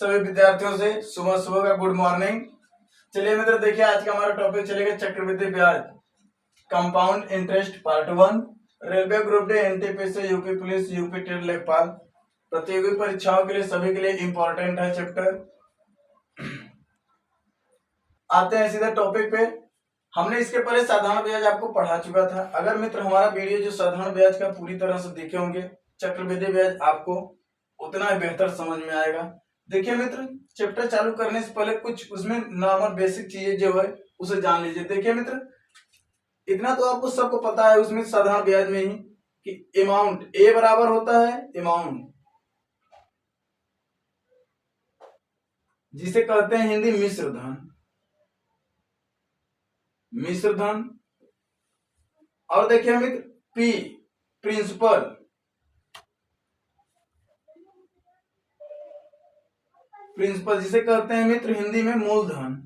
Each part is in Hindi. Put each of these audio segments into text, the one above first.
सभी विद्यार्थियों से सुबह सुबह का गुड मॉर्निंग। चलिए मित्र, देखिए आज का हमारा टॉपिक चलेगा चक्रवृद्धि ब्याज, compound interest part 1। Railway group D, NTPC, UP police, UP TET लेखपाल प्रतियोगी परीक्षाओं के लिए सभी के लिए इंपॉर्टेंट है चैप्टर। आते हैं सीधे टॉपिक पे। हमने इसके पहले साधारण ब्याज आपको पढ़ा चुका था। अगर मित्र हमारा वीडियो जो साधारण ब्याज का पूरी तरह से देखे होंगे, चक्रवृद्धि ब्याज आपको उतना ही बेहतर समझ में आएगा। देखिए मित्र, चैप्टर चालू करने से पहले कुछ उसमें नॉर्मल बेसिक चीजें जो है उसे जान लीजिए। देखिए मित्र, इतना तो आपको सबको पता है उसमें साधारण ब्याज में ही कि अमाउंट ए बराबर होता है अमाउंट, जिसे कहते हैं हिंदी मिश्र धन। मिश्र धन। और देखिए मित्र, पी प्रिंसिपल, प्रिंसिपल जिसे कहते हैं मित्र हिंदी में मूलधन।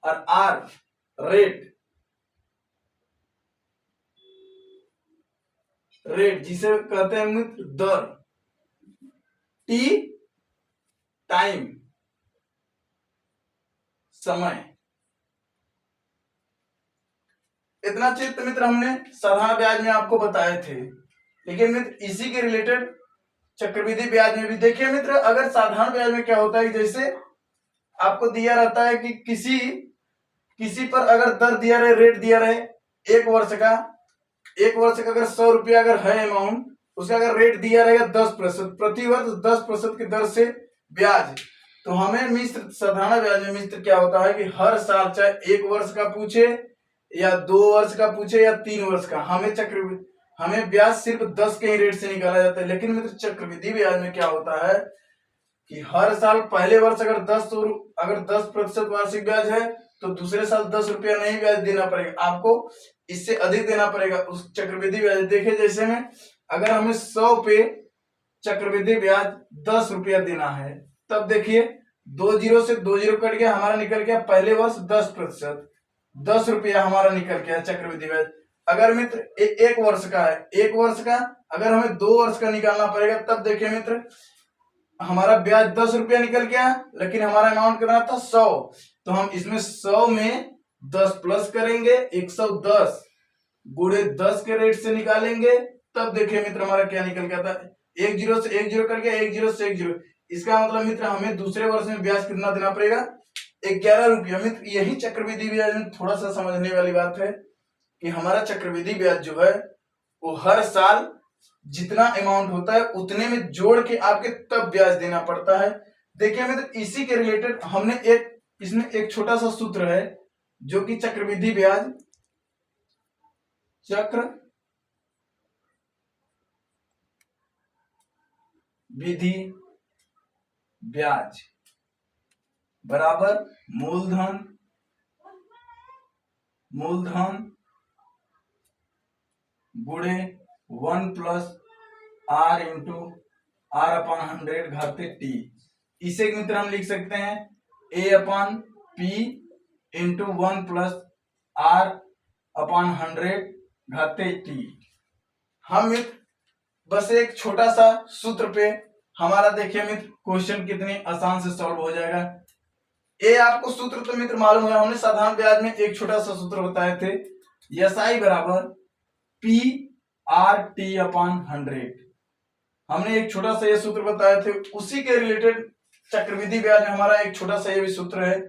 और आर रेट, रेट जिसे कहते हैं मित्र दर। टी टाइम, समय। इतना चित्र मित्र हमने साधारण ब्याज में आपको बताए थे। लेकिन मित्र इसी के रिलेटेड चक्रवृद्धि ब्याज में भी देखिए मित्र, अगर साधारण ब्याज में क्या होता है, जैसे आपको दिया रहता है कि किसी पर अगर दर दिया रहे, रेट दिया रहे एक वर्ष का अगर 100 रुपया अगर है अमाउंट, उसका अगर रेट दिया रहेगा 10%, प्रति वर्ष 10% की दर से ब्याज, तो हमें मिश्र साधारण ब्याज में मित्र क्या होता है कि हर साल चाहे 1 वर्ष का पूछे या 2 वर्ष का पूछे या 3 वर्ष का, हमें ब्याज सिर्फ 10 के ही रेट से निकाला जाता है। लेकिन मित्र चक्रवृद्धि ब्याज में क्या होता है कि हर साल पहले वर्ष अगर 10% वार्षिक ब्याज है तो दूसरे साल 10 रुपया नहीं ब्याज देना पड़ेगा, आपको इससे अधिक देना पड़ेगा उस चक्रवृद्धि ब्याज। देखिए जैसे में अगर हमें 100 पे चक्रवृद्धि ब्याज 10 रुपया देना है, तब देखिए 2 जीरो से 2 जीरो कट गया, हमारा निकल गया पहले वर्ष 10%, 10 रुपया हमारा निकल गया चक्रवृद्धि ब्याज। अगर मित्र एक वर्ष का है, 1 वर्ष का अगर हमें 2 वर्ष का निकालना पड़ेगा, तब देखिए मित्र हमारा ब्याज 10 रुपया निकल गया, लेकिन हमारा अमाउंट कितना था 100, तो हम इसमें 100 में 10 प्लस करेंगे, 110 गुणे 10 के रेट से निकालेंगे, तब देखिए मित्र हमारा क्या निकल गया था, 1 जीरो से 1 जीरो कट गया, 1 जीरो से 1 जीरो। इसका मतलब मित्र हमें दूसरे वर्ष में ब्याज कितना देना पड़ेगा, 11 रुपया। मित्र यही चक्रवृद्धि ब्याज में थोड़ा सा समझने वाली बात है कि हमारा चक्रवृद्धि ब्याज जो है वो हर साल जितना अमाउंट होता है उतने में जोड़ के आपके तब ब्याज देना पड़ता है। देखिए मित्र इसी के रिलेटेड हमने इसमें एक छोटा सा सूत्र है जो कि चक्रवृद्धि ब्याज, चक्र विधि ब्याज बराबर मूलधन गुणे 1 plus R into R upon 100 घाते टी। इसे मित्र हम लिख सकते हैं A upon P into 1 plus R upon 100 घाते टी। हम मित्र बस एक छोटा सा सूत्र पे हमारा देखिए मित्र क्वेश्चन कितने आसान से सॉल्व हो जाएगा। ए आपको सूत्र तो मित्र मालूम है, हमने साधारण ब्याज में एक छोटा सा सूत्र बताए थे, एसआई बराबर पी आर टी अपॉन 100। हमने एक छोटा सा ये सूत्र बताए थे, उसी के रिलेटेड चक्रवृद्धि ब्याज में हमारा एक छोटा सा ये भी सूत्र है।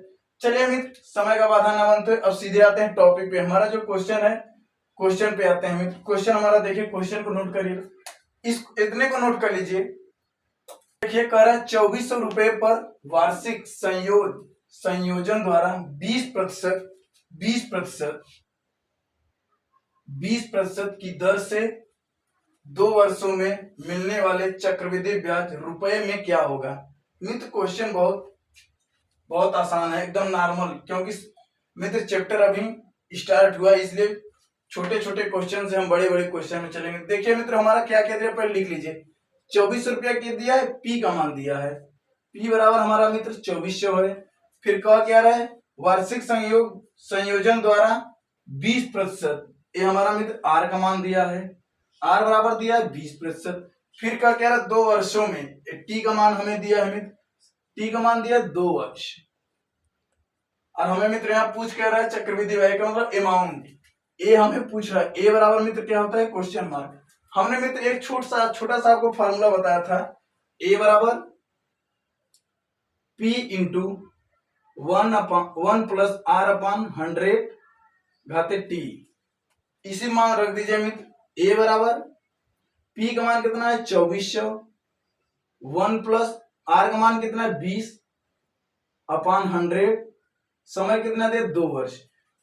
चलिए मित्र समय का बाधा ना बनते अब सीधे आते हैं टॉपिक पे। हमारा जो क्वेश्चन है, क्वेश्चन पे आते हैं मित्र। क्वेश्चन हमारा देखिए, क्वेश्चन को नोट करिए, इस इतने को नोट कर लीजिए। देखिए कह रहा है 2400 रुपए पर वार्षिक संयोजन द्वारा 20% की दर से 2 वर्षों में मिलने वाले चक्रवृद्धि ब्याज रुपए में क्या होगा। मित्र क्वेश्चन बहुत आसान है, एकदम नॉर्मल, क्योंकि मित्र चैप्टर अभी स्टार्ट हुआ इसलिए छोटे छोटे क्वेश्चन से हम बड़े बड़े क्वेश्चन में चलेंगे। देखिए मित्र हमारा क्या क्या दिया, पहले लिख लीजिए। 2400 रुपया के दिया है, पी का मान दिया है, पी बराबर हमारा मित्र 2400 है। फिर कहा क्या रहा है, वार्षिक संयोजन द्वारा 20%, ये हमारा मित्र आर का मान दिया है, आर बराबर दिया है 20%। फिर क्या कह रहा 2 वर्षों में, टी का मान हमें दिया है मित्र, टी का मान दिया 2 वर्ष। और हमें मित्र यहाँ पूछ कह रहा है चक्रवृद्धि ब्याज का मतलब अमाउंट, ए हमें पूछ रहा है, ए बराबर मित्र क्या होता है क्वेश्चन मार्क। हमने मित्र एक छोटा सा आपको फार्मूला बताया था, ए बराबर P into 1 plus R upon 100 घाते टी। इसी मान रख दीजिए मित्र, ए बराबर पी का मान कितना है 2400, 1 प्लस आर का मान कितना है 20 अपॉन 100, समय कितना दे 2 वर्ष।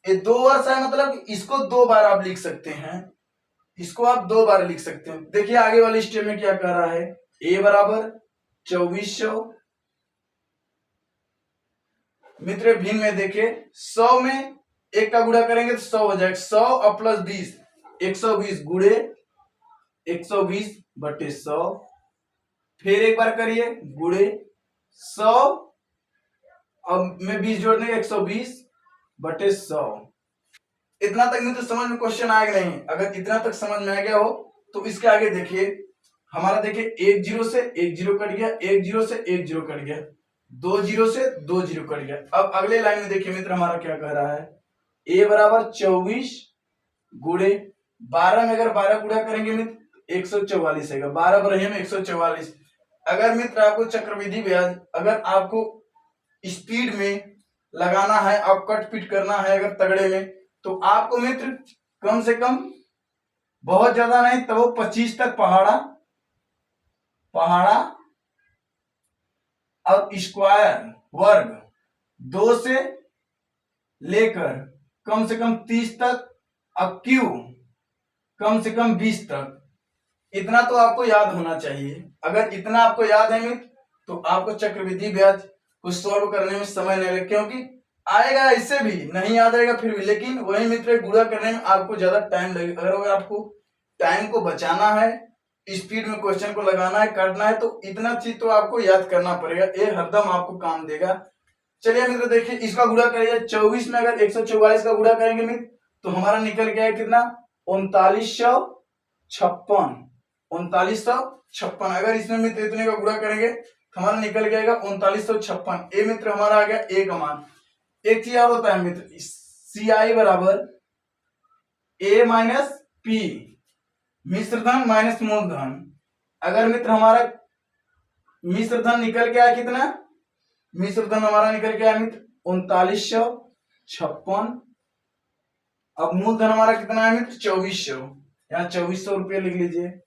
ये 2 वर्ष है मतलब इसको 2 बार आप लिख सकते हैं, इसको आप 2 बार लिख सकते हैं। देखिए आगे वाले स्टेप में क्या कह रहा है, ए बराबर 2400 मित्र भिन्न में देखिए 100 में एक का गुणा करेंगे तो 100 हो जाएगा, 100 और प्लस 20 120 गुणे 120 बटे 100, फिर एक बार करिए गुणे 100 अब में 20 जोड़ देंगे 120 बटे 100। इतना तक मित्र समझ में क्वेश्चन आएगा नहीं? अगर इतना तक समझ में आ गया हो तो इसके आगे देखिए हमारा, देखिए 1 जीरो से 1 जीरो कट गया, 1 जीरो से 1 जीरो कट गया, 2 जीरो से 2 जीरो कट गया। अब अगले लाइन में देखिए मित्र हमारा क्या कह रहा है, ए बराबर 24 गुणे 12 में अगर 12 गुणा करेंगे मित्र 144 है, 12 बरहे में 144। अगर मित्र आपको चक्रवृद्धि ब्याज अगर आपको स्पीड में लगाना है, आप कट पिट करना है अगर तगड़े में, तो आपको मित्र कम से कम बहुत ज्यादा नहीं तो 25 तक पहाड़ा और स्क्वायर वर्ग 2 से लेकर कम से कम 30 तक, अब क्यू कम से कम 20 तक, इतना तो आपको याद होना चाहिए। अगर इतना आपको याद है मित्र तो आपको चक्रवृद्धि ब्याज को सॉल्व करने में समय नहीं लगेगा, क्योंकि आएगा इससे भी नहीं याद आएगा फिर भी, लेकिन वही मित्र गुणा करने में आपको ज्यादा टाइम लगेगा। अगर आपको टाइम को बचाना है, स्पीड में क्वेश्चन को लगाना है, काटना है, तो इतना चीज तो आपको याद करना पड़ेगा, ये हरदम आपको काम देगा। चलिए मित्र देखिए इसका गुणा करिए, 24 में अगर 144 का गुणा करेंगे मित्र तो हमारा निकल गया है कितना 3956। अगर इसमें मित्र इतने का गुणा करेंगे तो हमारा निकल जाएगा 3956। ए मित्र हमारा आ गया ए का मान। एक चीज और होता है मित्र, सी आई बराबर ए माइनस पी, मिश्र धन माइनस मूलधन। अगर मित्र हमारा मिश्र धन निकल गया कितना, मिश्र धन हमारा निकल गया मित्र 3956, अब मूलधन हमारा कितना है मित्र 2400, यहाँ 2400 रुपये लिख लीजिए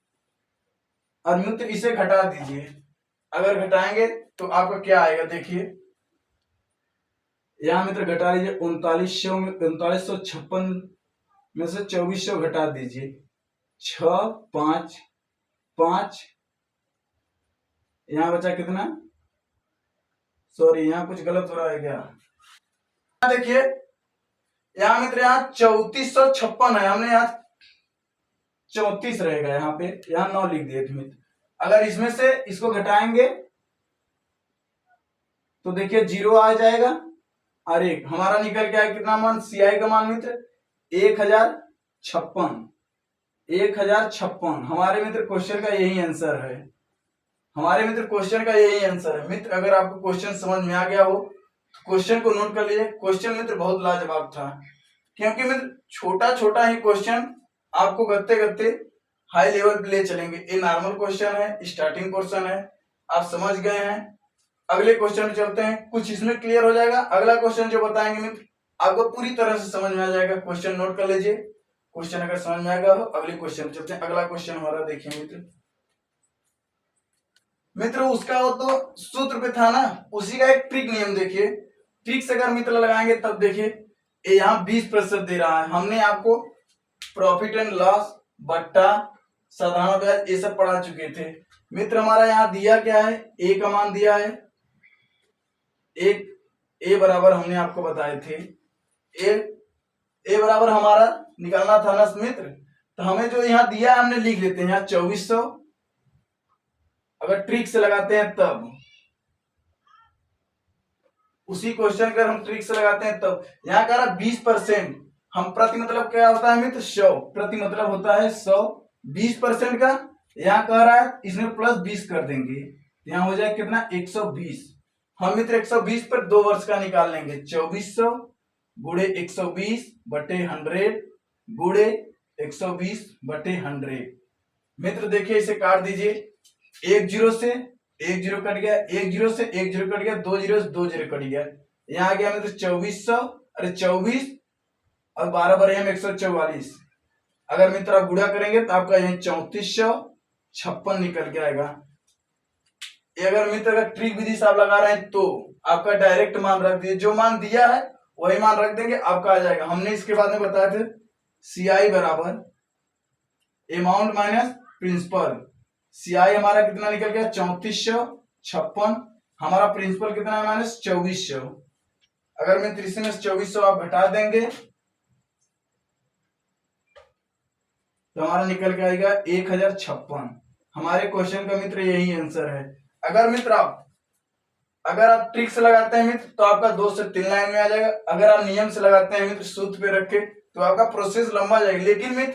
और मित्र इसे घटा दीजिए। अगर घटाएंगे तो आपका क्या आएगा, देखिए यहाँ मित्र घटा लीजिए 3956 में से 2400 घटा दीजिए, 6 5 5, यहाँ बचा कितना, सॉरी यहाँ कुछ गलत हो रहा है क्या, देखिए यहाँ मित्र यहाँ 3456 है, हमने यहाँ 34 रहेगा, यहाँ पे यहाँ 9 लिख दिए थे मित्र। अगर इसमें से इसको घटाएंगे तो देखिए 0 आ जाएगा और एक हमारा निकल गया कितना मान, सीआई का मान मित्र 1056। हमारे मित्र क्वेश्चन का यही आंसर है, हमारे मित्र क्वेश्चन का यही आंसर है। मित्र अगर आपको क्वेश्चन समझ में आ गया हो तो क्वेश्चन को नोट कर लीजिए। क्वेश्चन मित्र बहुत लाजवाब था, क्योंकि मित्र छोटा छोटा ही क्वेश्चन आपको करते करते हाई लेवल पे ले चलेंगे। ये नॉर्मल क्वेश्चन है, स्टार्टिंग क्वेश्चन है, आप समझ गए हैं। अगले क्वेश्चन में चलते हैं, कुछ इसमें क्लियर हो जाएगा। अगला क्वेश्चन जो बताएंगे मित्र आपको पूरी तरह से समझ में आ जाएगा। क्वेश्चन नोट कर लीजिए, क्वेश्चन अगर समझ में आएगा हो अगले क्वेश्चन में चलते हैं। अगला क्वेश्चन हमारा देखिए मित्र उसका वो तो सूत्र पे था ना, उसी का एक ट्रिक नियम देखिए। ट्रिक से अगर मित्र लगाएंगे तब देखिए यहाँ 20% दे रहा है। हमने आपको प्रॉफिट एंड लॉस बट्टा साधारण ब्याज ये सब पढ़ा चुके थे मित्र। हमारा यहाँ दिया क्या है, ए का मान दिया है, ए बराबर हमने आपको बताए थे, ए बराबर हमारा निकालना था ना मित्र, तो हमें जो यहाँ दिया है हमने लिख लेते हैं यहाँ 2400। अगर ट्रिक से लगाते हैं तब, उसी क्वेश्चन का हम ट्रिक से लगाते हैं तब, यहाँ कह रहा 20%, हम प्रति मतलब क्या होता है मित्र 100, प्रति मतलब होता है 100, 20% का यहाँ कह रहा है इसमें प्लस 20 कर देंगे, यहाँ हो जाए कितना 120। हम मित्र 120 पर 2 वर्ष का निकाल लेंगे, 2400 गुणे 120 बटे 100 गुणे 120 बटे 100। मित्र देखिए इसे काट दीजिए, एक जीरो से एक जीरो कट गया, एक जीरो से एक जीरो कट गया, दो जीरो से दो जीरो कट गया, यहाँ आ गया मित्र 2400, अरे 24 और 12 बरे हम 144। अगर मित्र आप गुणा करेंगे तो आपका यहाँ 3456 निकल के आएगा। अगर मित्र अगर ट्रिक विधि से आप लगा रहे हैं तो आपका डायरेक्ट मान रख दिए, जो मान दिया है वही मान रख देंगे, आपका आ जाएगा। हमने इसके बाद में बताया थे CI बराबर अमाउंट माइनस प्रिंसिपल। CI हमारा कितना निकल गया 3456, हमारा प्रिंसिपल कितना है माइनस 2400। अगर मित्र इसमें 2400 आप घटा देंगे तो हमारा निकल के आएगा 1056। हमारे क्वेश्चन का मित्र यही आंसर है। अगर आप ट्रिक से लगाते हैं मित्र तो आपका 2 से 3 लाइन में आ जाएगा। अगर आप नियम से लगाते हैं मित्र सूत्र पे रख के तो आपका प्रोसेस लंबा जाएगा। लेकिन मित्र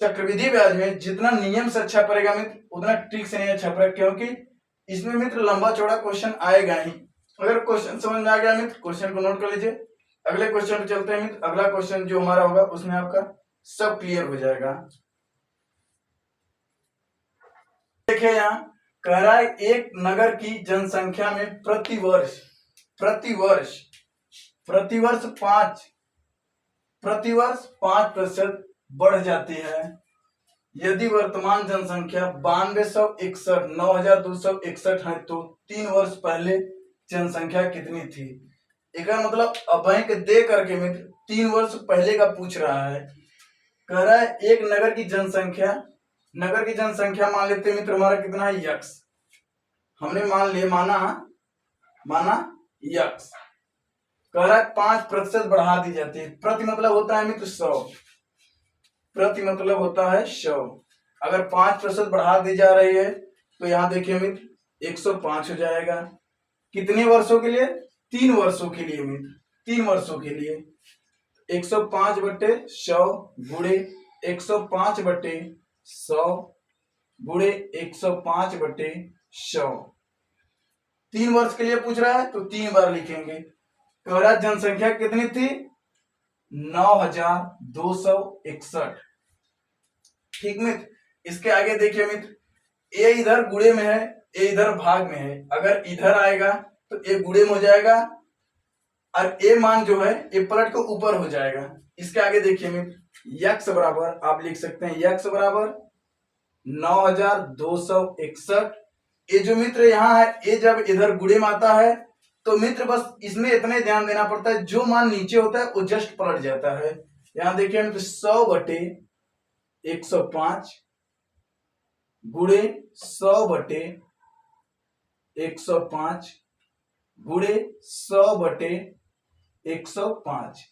चक्रवृद्धि ब्याज में जितना नियम से अच्छा पड़ेगा मित्र उतना ट्रिक से नहीं अच्छा पड़ेगा, क्योंकि इसमें मित्र लंबा चौड़ा क्वेश्चन आएगा ही। अगर क्वेश्चन समझ में आ गया मित्र क्वेश्चन को नोट कर लीजिए। अगले क्वेश्चन पे चलते हैं मित्र। अगला क्वेश्चन जो हमारा होगा उसमें आपका सब क्लियर हो जाएगा। देखिए यहाँ कह रहा है एक नगर की जनसंख्या में प्रतिवर्ष 5% बढ़ जाती है यदि वर्तमान जनसंख्या 9261 है तो 3 वर्ष पहले जनसंख्या कितनी थी। एक मतलब बैंक दे करके मित्र 3 वर्ष पहले का पूछ रहा है। कह रहा है एक नगर की जनसंख्या मान लेते मित्र हमारा कितना है यक्स, हमने मान लिया माना यक्स। कह रहा है 5% बढ़ा दी जाती है, प्रति मतलब होता है मित्र 100, प्रति मतलब होता है 100। अगर 5% बढ़ा दी जा रही है तो यहाँ देखिए मित्र 105 हो जाएगा। कितने वर्षों के लिए 3 वर्षों के लिए मित्र 3 वर्षों के लिए 105 बटे 100 गुणे 105 बटे 100 गुणे 105 बटे 100। 3 वर्ष के लिए पूछ रहा है तो 3 बार लिखेंगे। कह रहा जनसंख्या कितनी थी 9261। ठीक मित्र, इसके आगे देखिए मित्र ए इधर गुणे में है, ए इधर भाग में है। अगर इधर आएगा तो ए गुणे में हो जाएगा और ए मान जो है ए पलट को ऊपर हो जाएगा। इसके आगे देखिए मित्र यक्स बराबर आप लिख सकते हैं यक्स बराबर 9261। ये जो मित्र यहाँ है ये जब इधर गुणे में आता है तो मित्र बस इसमें इतने ध्यान देना पड़ता है, जो मान नीचे होता है वो जस्ट पलट जाता है। यहाँ देखिए मित्र 100 बटे 105 गुणे 100 बटे 105 गुणे 100 बटे 105।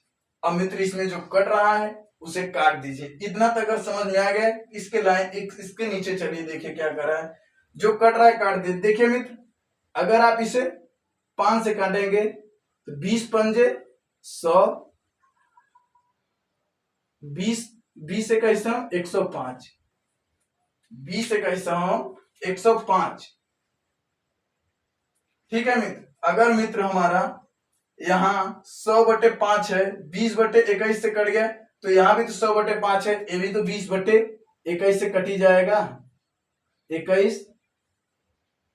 अब मित्र इसमें जो कट रहा है उसे काट दीजिए। इतना तक अगर समझ में आ गया इसके लाइन इसके नीचे चलिए देखिए क्या कर रहा है, जो कट रहा है काट दीजिए। देखिए मित्र अगर आप इसे 5 से काटेंगे तो 20 पंजे 100, 20 से का हिस्सा 105, 20 से का हिस्सा 105। ठीक है मित्र, अगर मित्र हमारा यहाँ 100 बटे 5 है, 20 बटे 21 से कट गया तो यहाँ भी तो 100 बटे 5 है, ये भी तो 20 बटे 21 से कट ही जाएगा 21।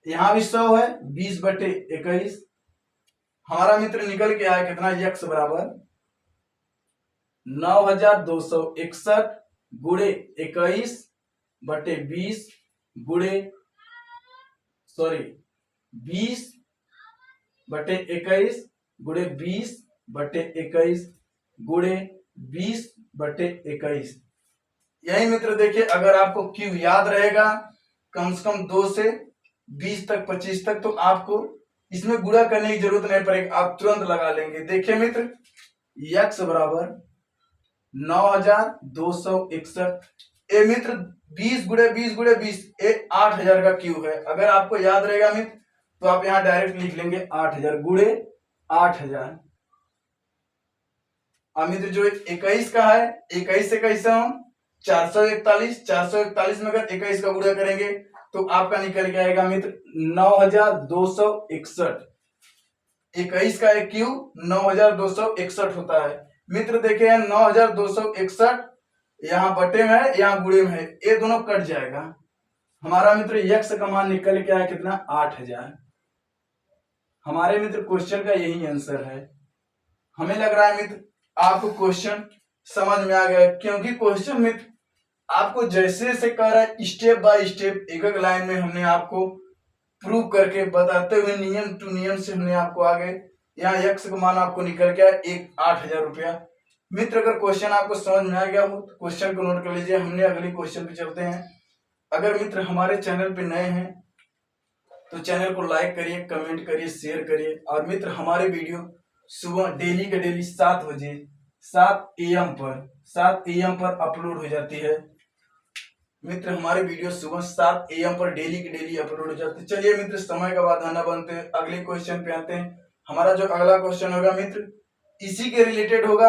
यहाँ भी 100 है 20 बटे 21। हमारा मित्र निकल के आया कितना यक्स बराबर 9261 गुणे 21 बटे 20 गुणे 20 बटे 21 गुणे 20 बटे 21 गुणे 20 बटे 21। यही मित्र देखिए अगर आपको क्यू याद रहेगा कम से कम 2 से 20 तक 25 तक तो आपको इसमें गुणा करने की जरूरत नहीं पड़ेगी, आप तुरंत लगा लेंगे। देखिए मित्र यक्स बराबर 9261, ए मित्र 20 गुणे 20 गुणे 20 ए 8000 का क्यू है। अगर आपको याद रहेगा मित्र तो आप यहाँ डायरेक्ट लिख लेंगे 8000 गुणे 8000। अब मित्र जो 21 का है 21 से कैसे हम 441 में अगर 21 का गुणा करेंगे तो आपका निकल के आएगा मित्र 9261। 21 का एक क्यूब 9261 होता है मित्र। देखे 9261 यहाँ बटे में है, यहाँ गुणे में है, ये दोनों कट जाएगा। हमारा मित्र यक्स का मान निकल के आया कितना 8000। हमारे मित्र क्वेश्चन का यही आंसर है। हमें लग रहा है मित्र आपको क्वेश्चन समझ में आ गया, क्योंकि क्वेश्चन मित्र आपको जैसे जैसे कह रहा है स्टेप बाय स्टेप एक एक लाइन में हमने आपको प्रूव करके बताते हुए नियम टू नियम से हमने आपको आगे यहाँ यक्स का मान आपको निकल के आया 8000 रुपया। मित्र अगर क्वेश्चन आपको समझ में आ गया हो तो क्वेश्चन को नोट कर लीजिए। हमने अगले क्वेश्चन पे चलते हैं। अगर मित्र हमारे चैनल पे नए हैं तो चैनल को लाइक करिए, कमेंट करिए, शेयर करिए। और मित्र हमारे वीडियो सुबह डेली के डेली 7 बजे 7 AM पर अपलोड हो जाती है मित्र। हमारे वीडियो सुबह 7 AM पर डेली की डेली अपलोड हो जाते हैं। चलिए मित्र समय का बहाना बनते हैं, अगले क्वेश्चन पे आते हैं। हमारा जो अगला क्वेश्चन होगा मित्र इसी के रिलेटेड होगा।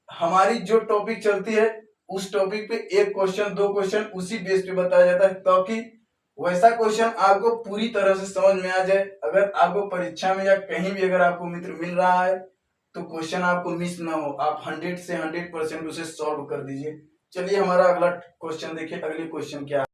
हमारी जो टॉपिक चलती है उस टॉपिक पे एक क्वेश्चन 2 क्वेश्चन उसी बेस पे बताया जाता है, ताकि वैसा क्वेश्चन आपको पूरी तरह से समझ में आ जाए। अगर आपको परीक्षा में या कहीं भी अगर आपको मित्र मिल रहा है तो क्वेश्चन आपको मिस ना हो, आप 100 से 100% उसे सॉल्व कर दीजिए। चलिए हमारा अगला क्वेश्चन देखिए, अगले क्वेश्चन क्या है।